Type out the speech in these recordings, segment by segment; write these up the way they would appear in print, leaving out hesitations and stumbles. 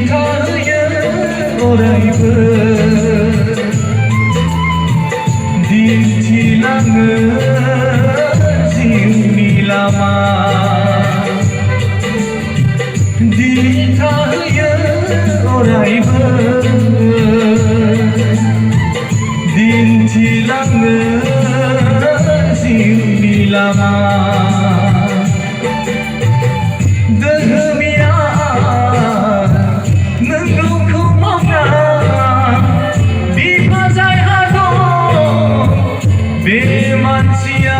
थायो अरायबो दिन्थिलाङो जिउनि लामा दिथा होयो अरायबो दिन्थिलाङो जिउनि लामा दोहोमिया नोंगौखौ मावना बिफा जायहा दं बे मानसिया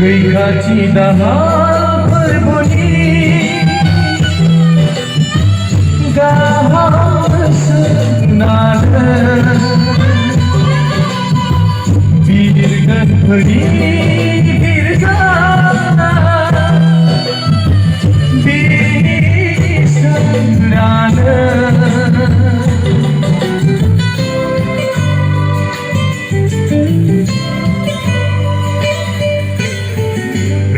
रैखाथि दाहाल फोरबोनि गाहाम सोनारो बिरगोनफोरनि बिरगाना बिसोरानो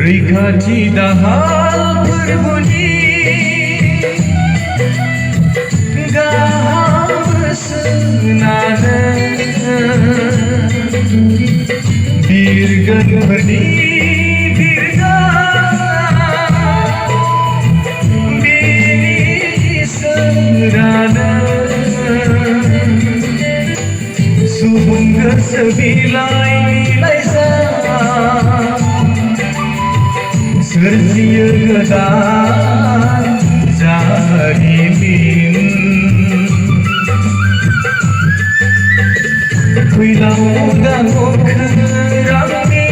रैखाथि दाहाल फोरबोनि गाहाम बोसोनानो बिरगोनफोरनि बिरगाना बिसोरानो सुबुं गोसो बिलाइ बिलाइजा सोरजियो गोदान जारिमिन फैलाव मुगाखौ खौरांनि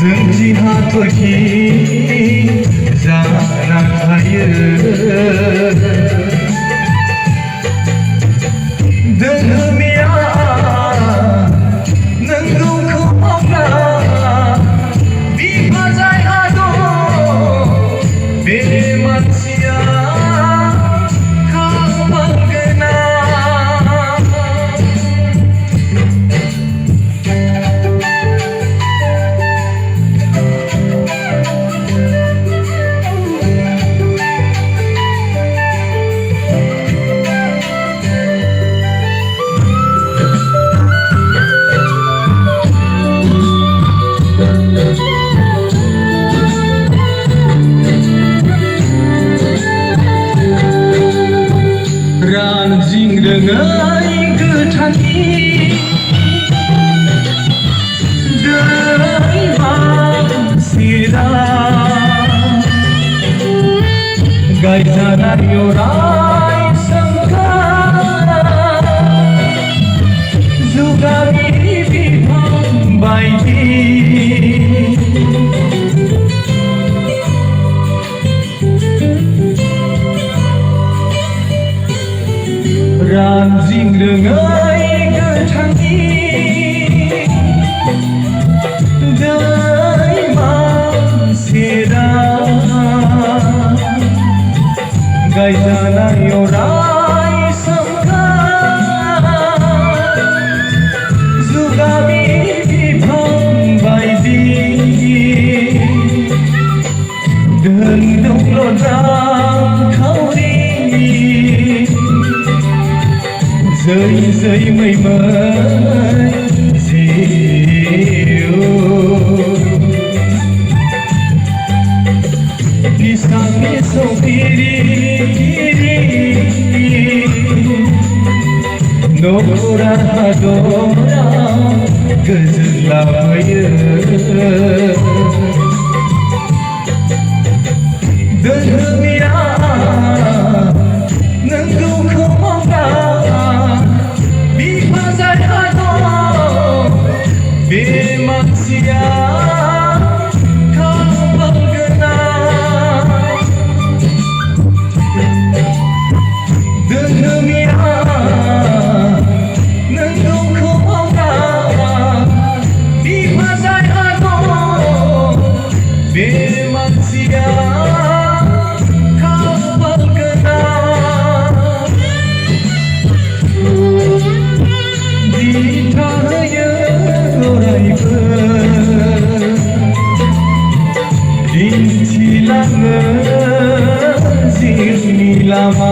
जोंनि हाथरखि जाना थायो दोहोमिया नोंगौखौ मावना बिफा जायहा दं बे मानसिया खाफालगोनां रानजिं रोङै गोथांनि दै मानसिरा गायजानाय अराय सोमखोर जुगामि बिफां बायदि रानजिं रोङै गोथांनि दै मानसिरा गायजानाय अराय सोमखोर जुगामि बिफां बायदि धोन दौलत रांखावरि जै जै मैमै जिउ निसा सौफिरि न'खरा हादरा गोजोन लाबोयो दोहोमिया नोंगौखौ मावना बिफा जायहा दं मानसिया खाफाल गोनां दोहोनिया नोंखौ मावना बिफा जाया दं बे मानसिया खाफाल गोनां दिथा होयो अरायबो दिन्थिलाङो जिउनि लामा